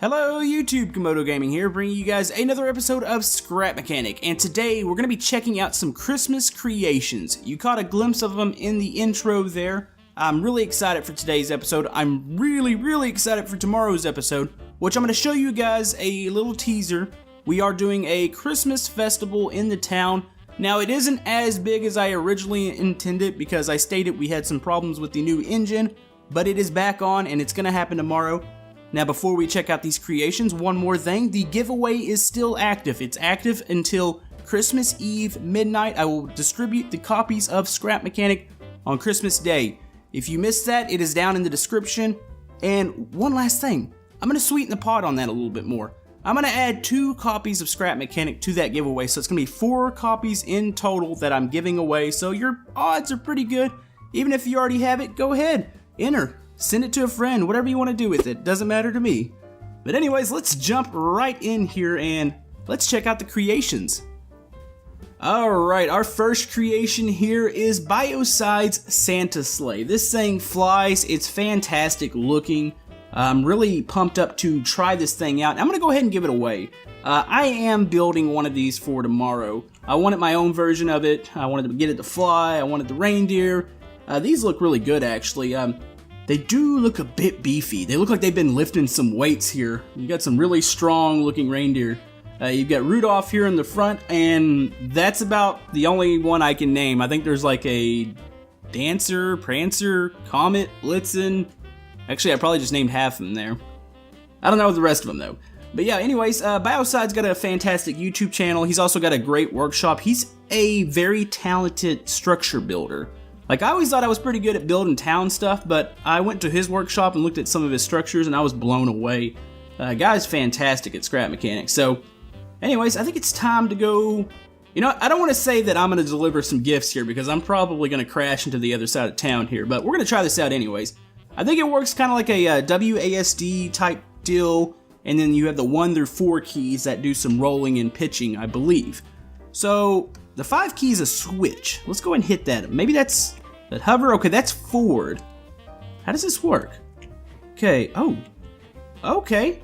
Hello YouTube, Komodo Gaming here, bringing you guys another episode of Scrap Mechanic, and today we're going to be checking out some Christmas creations. You caught a glimpse of them in the intro there. I'm really excited for today's episode. I'm really excited for tomorrow's episode, which I'm going to show you guys a little teaser. We are doing a Christmas festival in the town. Now, it isn't as big as I originally intended because I stated we had some problems with the new engine, but it is back on and it's going to happen tomorrow. Now, before we check out these creations, one more thing. The giveaway is still active. It's active until Christmas Eve midnight. I will distribute the copies of Scrap Mechanic on Christmas Day. If you missed that, it is down in the description. And one last thing. I'm going to sweeten the pot on that a little bit more. I'm going to add 2 copies of Scrap Mechanic to that giveaway. So it's going to be 4 copies in total that I'm giving away. So your odds are pretty good. Even if you already have it, go ahead. Enter. Send it to a friend, whatever you want to do with it, doesn't matter to me. But anyways, let's jump right in here and let's check out the creations. Alright, our first creation here is Biocide's Santa Sleigh. This thing flies, it's fantastic looking. I'm really pumped up to try this thing out. I'm going to go ahead and give it away. I am building one of these for tomorrow. I wanted my own version of it. I wanted to get it to fly, I wanted the reindeer. These look really good actually. They do look a bit beefy. They look like they've been lifting some weights here. You got some really strong looking reindeer. You've got Rudolph here in the front, and that's about the only one I can name. I think there's like a Dancer, Prancer, Comet, Blitzen. Actually, I probably just named half of them there. I don't know the rest of them though. But yeah, anyways, Biocide's got a fantastic YouTube channel. He's also got a great workshop. He's a very talented structure builder. Like, I always thought I was pretty good at building town stuff, but I went to his workshop and looked at some of his structures and I was blown away. Guy's fantastic at Scrap Mechanic. So, anyways, I think it's time to go. You know, I don't want to say that I'm going to deliver some gifts here because I'm probably going to crash into the other side of town here, but we're going to try this out anyways. I think it works kind of like a WASD type deal, and then you have the 1 through 4 keys that do some rolling and pitching, I believe. So, the 5 key is a switch. Let's go and hit that. Maybe that's that hover. Okay, that's forward. How does this work? Okay. Oh. Okay.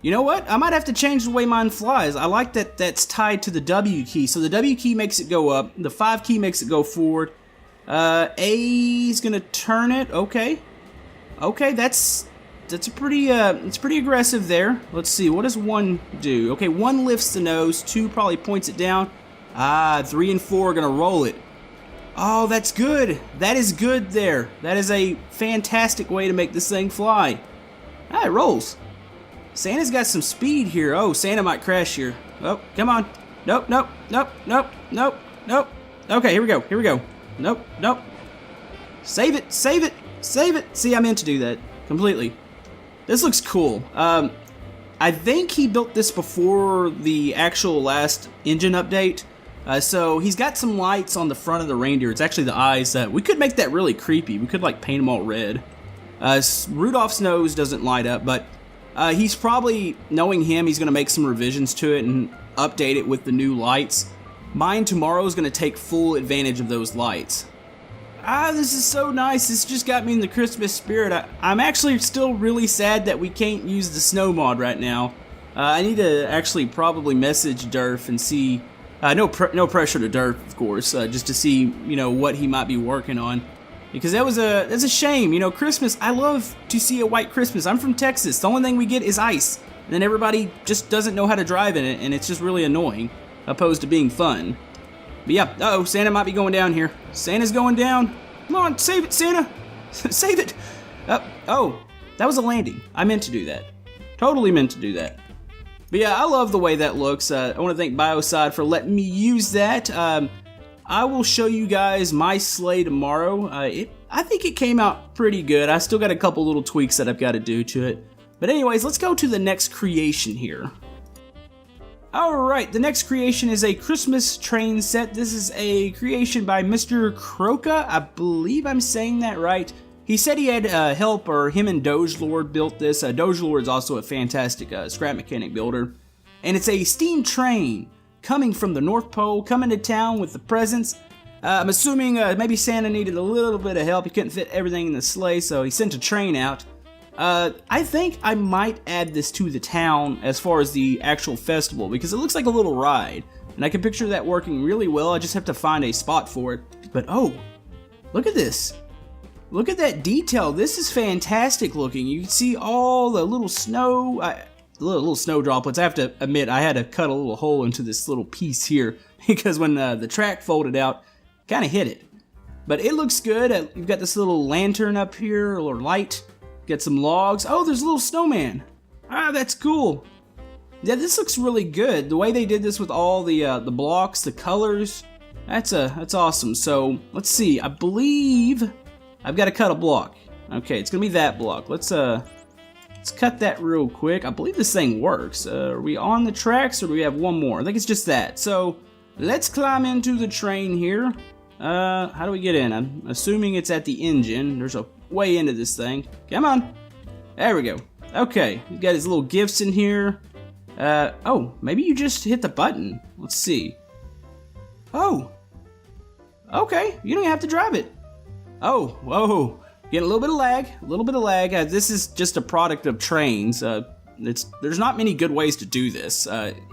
You know what? I might have to change the way mine flies. I like that that's tied to the W key. So the W key makes it go up. The 5 key makes it go forward. A is gonna turn it. Okay. Okay, that's a pretty it's pretty aggressive there. Let's see. What does 1 do? Okay, 1 lifts the nose. 2 probably points it down. 3 and 4 are gonna roll it. Oh, that's good. That is good there. That is a fantastic way to make this thing fly. It rolls. Santa's got some speed here. Oh, Santa might crash here. Oh, come on. Nope. Okay, here we go. Nope. Save it. See, I meant to do that completely. This looks cool. I think he built this before the actual last engine update. So he's got some lights on the front of the reindeer. It's actually the eyes. We could make that really creepy. We could like paint them all red. Rudolph's nose doesn't light up, but he's probably, knowing him, he's going to make some revisions to it and update it with the new lights. Mine tomorrow is going to take full advantage of those lights. This is so nice. This just got me in the Christmas spirit. I'm actually still really sad that we can't use the snow mod right now. I need to actually probably message Durf and see. No pressure to Durf, of course, just to see, you know, what he might be working on. Because that's a shame, you know, Christmas, I love to see a white Christmas. I'm from Texas, the only thing we get is ice. And then everybody just doesn't know how to drive in it, and it's just really annoying, opposed to being fun. But yeah, uh-oh, Santa might be going down here. Santa's going down. Come on, save it, Santa. Save it. Oh, that was a landing. I meant to do that. Totally meant to do that. But yeah, I love the way that looks. I want to thank Biocide for letting me use that. I will show you guys my sleigh tomorrow. I think it came out pretty good. I still got a couple little tweaks that I've got to do to it. But anyways, let's go to the next creation here. Alright, the next creation is a Christmas train set. This is a creation by Mr. Croca. I believe I'm saying that right. He said he had help, or him and Dogelord built this. Dogelord is also a fantastic Scrap Mechanic builder. And it's a steam train coming from the North Pole, coming to town with the presents. I'm assuming maybe Santa needed a little bit of help. He couldn't fit everything in the sleigh, so he sent a train out. I think I might add this to the town as far as the actual festival, because it looks like a little ride, and I can picture that working really well. I just have to find a spot for it. But oh, look at this. Look at that detail. This is fantastic looking. You can see all the little snow, little snow droplets. I have to admit, I had to cut a little hole into this little piece here because when the track folded out, kind of hit it. But it looks good. You've got this little lantern up here, or light. Get some logs. Oh, there's a little snowman. Ah, that's cool. Yeah, this looks really good. The way they did this with all the blocks, the colors, that's awesome. So let's see. I believe I've got to cut a block. Okay, it's gonna be that block. Let's cut that real quick. I believe this thing works. Are we on the tracks, or do we have one more? I think it's just that. So let's climb into the train here. How do we get in? I'm assuming it's at the engine. There's a way into this thing. Come on. There we go. Okay, we've got his little gifts in here. Oh, maybe you just hit the button. Let's see. Oh. Okay, you don't even have to drive it. Oh, whoa. Getting a little bit of lag. This is just a product of trains. There's not many good ways to do this.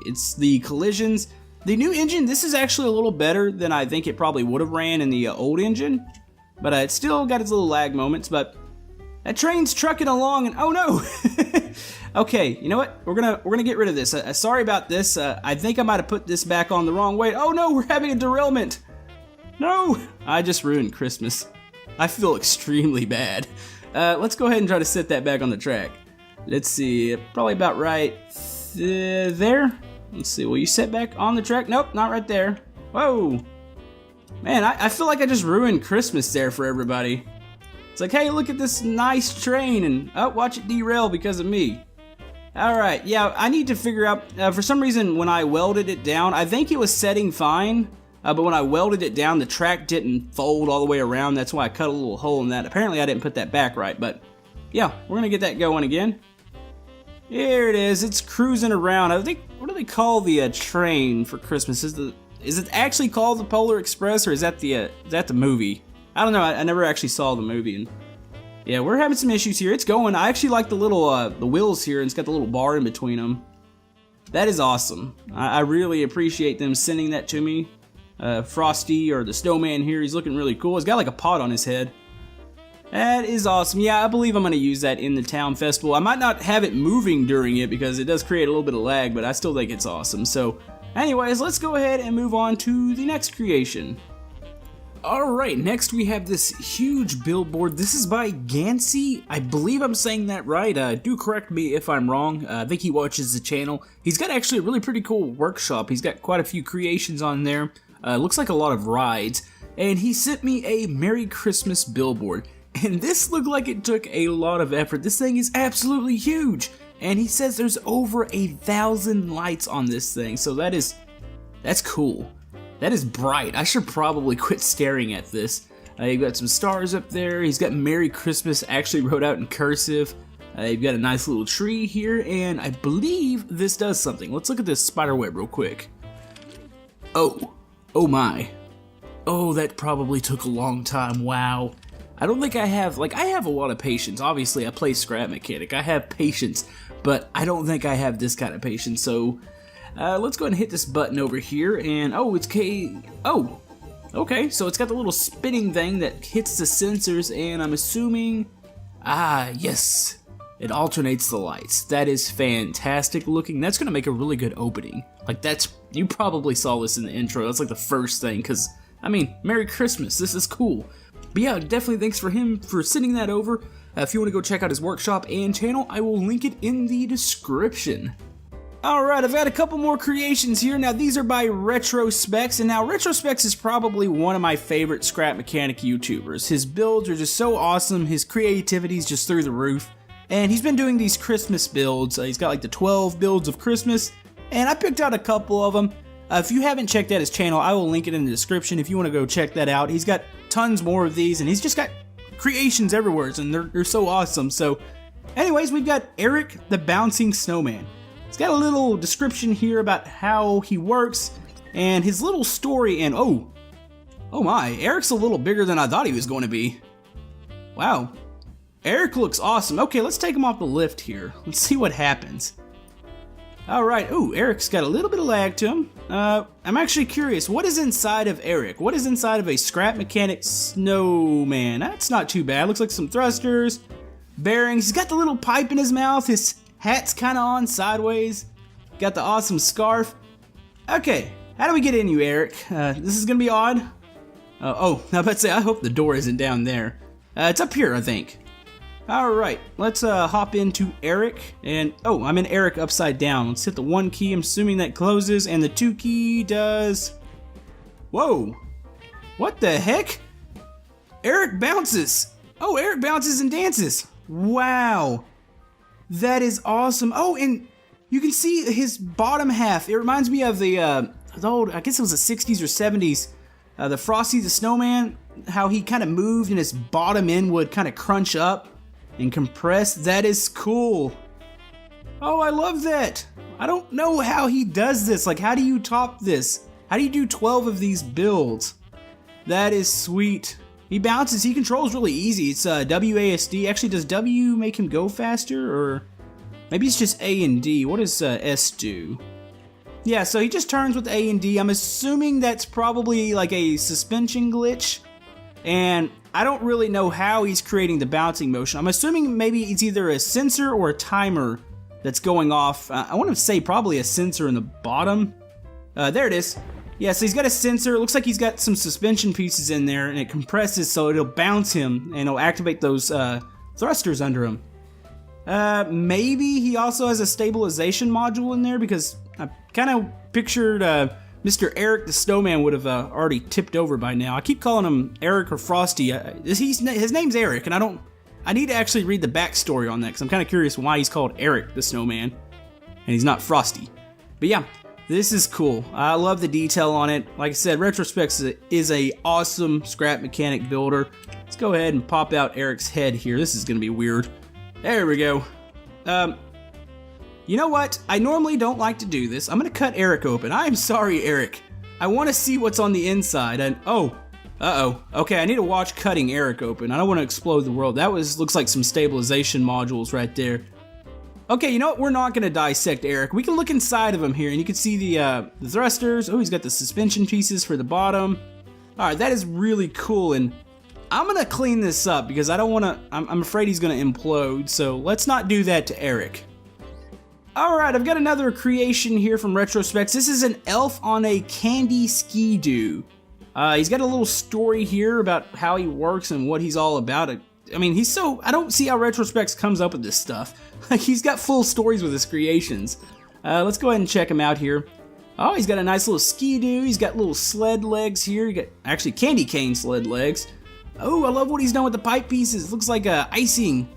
It's the collisions. The new engine, this is actually a little better than I think it probably would have ran in the old engine. But it's still got its little lag moments, but that train's trucking along and oh no! Okay, you know what? We're gonna get rid of this. Sorry about this. I think I might have put this back on the wrong way. Oh no, we're having a derailment! No! I just ruined Christmas. I feel extremely bad. Let's go ahead and try to set that back on the track. Let's see, probably about right there. Let's see, will you set back on the track? Nope, not right there. Whoa! Man, I feel like I just ruined Christmas there for everybody. It's like, hey, look at this nice train, and oh, watch it derail because of me. Alright, yeah, I need to figure out, for some reason when I welded it down, I think it was setting fine, but when I welded it down, the track didn't fold all the way around. That's why I cut a little hole in that. Apparently I didn't put that back right, but yeah, we're gonna get that going again. Here it is, it's cruising around. I think, what do they call the train for Christmas? Is it actually called the Polar Express, or is that the movie? I don't know, I never actually saw the movie. And yeah, we're having some issues here. It's going. I actually like the little the wheels here, and it's got the little bar in between them. That is awesome. I really appreciate them sending that to me. Frosty, or the snowman here, he's looking really cool. He's got like a pot on his head. That is awesome. Yeah, I believe I'm going to use that in the town festival. I might not have it moving during it because it does create a little bit of lag, but I still think it's awesome. So anyways, let's go ahead and move on to the next creation. Alright, next we have this huge billboard. This is by Gansey. I believe I'm saying that right. Do correct me if I'm wrong. I think he watches the channel. He's got actually a really pretty cool workshop. He's got quite a few creations on there. Looks like a lot of rides. And he sent me a Merry Christmas billboard. And this looked like it took a lot of effort. This thing is absolutely huge. And he says there's over 1,000 lights on this thing. So that's cool. That is bright. I should probably quit staring at this. You've got some stars up there. He's got Merry Christmas actually wrote out in cursive. You've got a nice little tree here. And I believe this does something. Let's look at this spider web real quick. Oh my. Oh, that probably took a long time. Wow. I don't think I have a lot of patience. Obviously, I play Scrap Mechanic. I have patience, but I don't think I have this kind of patience. So, let's go ahead and hit this button over here, and it's okay. So it's got the little spinning thing that hits the sensors, and I'm assuming, yes, it alternates the lights. That is fantastic looking. That's gonna make a really good opening. You probably saw this in the intro. That's like the first thing, because I mean, Merry Christmas. This is cool. But yeah, definitely thanks for him for sending that over. If you want to go check out his workshop and channel, I will link it in the description. Alright, I've got a couple more creations here. Now, these are by Retrospecs, and now Retrospecs is probably one of my favorite Scrap Mechanic YouTubers. His builds are just so awesome, his creativity is just through the roof, and he's been doing these Christmas builds. He's got like the 12 builds of Christmas, and I picked out a couple of them. If you haven't checked out his channel, I will link it in the description if you want to go check that out. He's got tons more of these, and he's just got creations everywhere, and they're so awesome. So, anyways, we've got Eric the Bouncing Snowman. It's got a little description here about how he works, and his little story, and oh my, Eric's a little bigger than I thought he was going to be. Wow. Eric looks awesome. Okay, let's take him off the lift here. Let's see what happens. Alright, ooh, Eric's got a little bit of lag to him. I'm actually curious, what is inside of Eric? What is inside of a Scrap Mechanic snowman? That's not too bad. Looks like some thrusters, bearings. He's got the little pipe in his mouth. His hat's kind of on sideways. Got the awesome scarf. Okay, how do we get in you, Eric? This is gonna be odd. I was about to say, I hope the door isn't down there. It's up here, I think. Alright, let's hop into Eric, and I'm in Eric upside down. Let's hit the 1 key, I'm assuming that closes, and the 2 key does... Whoa! What the heck? Eric bounces! Oh, Eric bounces and dances! Wow! That is awesome. Oh, and you can see his bottom half. It reminds me of the old, I guess it was the 60s or 70s, the Frosty the Snowman, how he kind of moved and his bottom end would kind of crunch up and compress. That is cool. Oh, I love that. I don't know how he does this. Like, how do you top this? How do you do 12 of these builds? That is sweet. He bounces. He controls really easy. It's WASD. Actually, does W make him go faster? Or maybe it's just A and D. What does S do? Yeah, so he just turns with A and D. I'm assuming that's probably like a suspension glitch. And I don't really know how he's creating the bouncing motion. I'm assuming maybe it's either a sensor or a timer that's going off. I want to say probably a sensor in the bottom. There it is. Yeah, so he's got a sensor. It looks like he's got some suspension pieces in there, and it compresses so it'll bounce him, and it'll activate those thrusters under him. Maybe he also has a stabilization module in there, because I kind of pictured Mr. Eric the Snowman would have already tipped over by now. I keep calling him Eric or Frosty. His name's Eric, and I need to actually read the backstory on that, because I'm kind of curious why he's called Eric the Snowman, and he's not Frosty. But yeah, this is cool. I love the detail on it. Like I said, Retrospects is a awesome Scrap Mechanic builder. Let's go ahead and pop out Eric's head here. This is going to be weird. There we go. You know what? I normally don't like to do this. I'm going to cut Eric open. I'm sorry, Eric. I want to see what's on the inside. And okay, I need to watch cutting Eric open. I don't want to explode the world. That looks like some stabilization modules right there. Okay, you know what? We're not going to dissect Eric. We can look inside of him here, and you can see the thrusters. Oh, he's got the suspension pieces for the bottom. All right, that is really cool, and I'm going to clean this up because I don't want to... I'm afraid he's going to implode, so let's not do that to Eric. All right, I've got another creation here from Retrospects. This is an elf on a candy Ski-Doo. He's got a little story here about how he works and what he's all about. I mean, I don't see how Retrospects comes up with this stuff. Like, he's got full stories with his creations. Let's go ahead and check him out here. Oh, he's got a nice little Ski-Doo. He's got little sled legs here. He got actually candy cane sled legs. Oh, I love what he's done with the pipe pieces. It looks like icing.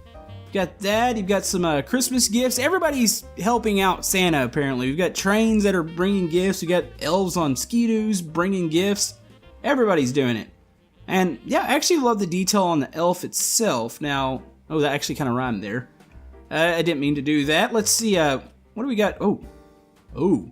Got that. You've got some Christmas gifts. Everybody's helping out Santa, apparently. We've got trains that are bringing gifts. We've got elves on Ski-Doos bringing gifts. Everybody's doing it. And yeah, I actually love the detail on the elf itself. Now, oh, that actually kind of rhymed there. I didn't mean to do that. Let's see, what do we got? Oh.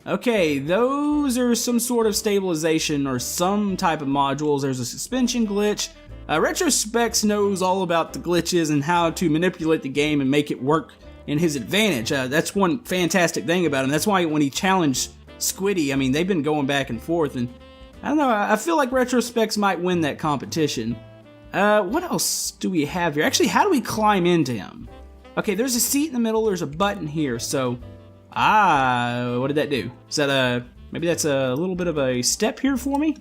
Okay, those are some sort of stabilization or some type of modules. There's a suspension glitch. Retrospects knows all about the glitches and how to manipulate the game and make it work in his advantage. That's one fantastic thing about him. That's why when he challenged Squiddy, I mean, they've been going back and forth, and I don't know, I feel like Retrospects might win that competition. What else do we have here? Actually, how do we climb into him? Okay, there's a seat in the middle, there's a button here, so... what did that do? Is that maybe that's a little bit of a step here for me?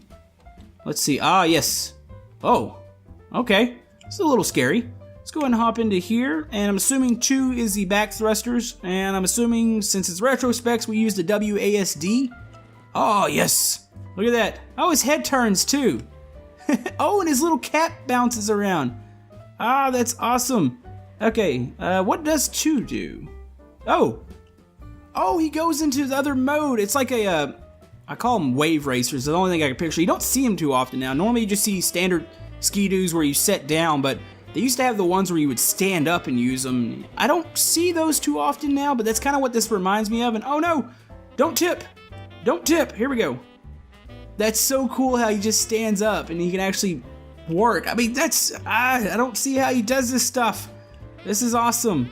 Let's see, yes. Oh, okay, it's a little scary. Let's go ahead and hop into here, and I'm assuming 2 is the back thrusters, and I'm assuming since it's Retrospects, we use the WASD. Oh, yes, look at that. Oh, his head turns too. Oh, and his little cap bounces around. Ah, that's awesome. Okay, what does 2 do? Oh, he goes into the other mode. It's like I call them wave racers. The only thing I can picture. You don't see them too often now. Normally you just see standard Ski-Doos where you sit down, but they used to have the ones where you would stand up and use them. I don't see those too often now, but that's kind of what this reminds me of. And oh no, don't tip. Don't tip. Here we go. That's so cool how he just stands up and he can actually work. I mean, I don't see how he does this stuff. This is awesome.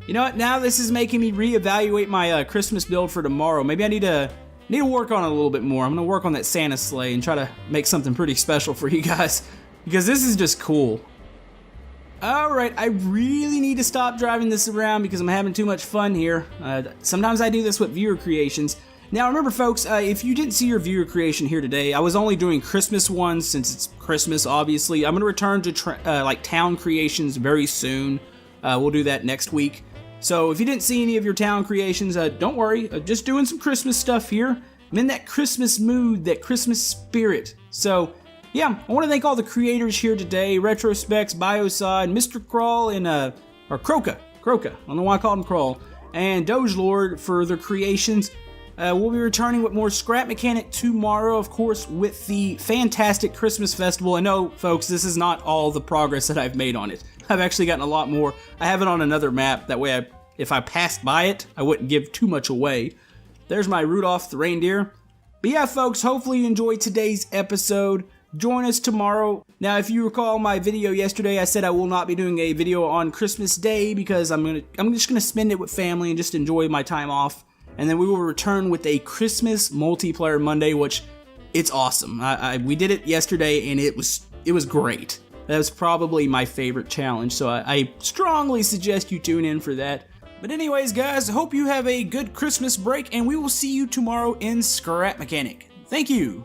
You know what? Now this is making me reevaluate my Christmas build for tomorrow. Maybe I need to work on it a little bit more. I'm gonna work on that Santa sleigh and try to make something pretty special for you guys, because this is just cool. Alright, I really need to stop driving this around because I'm having too much fun here. Sometimes I do this with viewer creations. Now remember folks, if you didn't see your viewer creation here today, I was only doing Christmas ones since it's Christmas, obviously. I'm going to return to like town creations very soon. We'll do that next week. So if you didn't see any of your town creations, don't worry. Just doing some Christmas stuff here. I'm in that Christmas mood, that Christmas spirit. So yeah, I want to thank all the creators here today. Retrospecs, Bioside, Mr. Crawl, and or Croca. I don't know why I called him Crawl. And Doge Lord for their creations. We'll be returning with more Scrap Mechanic tomorrow, of course, with the fantastic Christmas festival. I know, folks, this is not all the progress that I've made on it. I've actually gotten a lot more. I have it on another map. That way, if I passed by it, I wouldn't give too much away. There's my Rudolph the reindeer. But yeah, folks, hopefully you enjoyed today's episode. Join us tomorrow. Now, if you recall my video yesterday, I said I will not be doing a video on Christmas Day because I'm just gonna spend it with family and just enjoy my time off. And then we will return with a Christmas multiplayer Monday, which it's awesome. We did it yesterday and it was great. That was probably my favorite challenge, so I strongly suggest you tune in for that. But anyways, guys, hope you have a good Christmas break, and we will see you tomorrow in Scrap Mechanic. Thank you.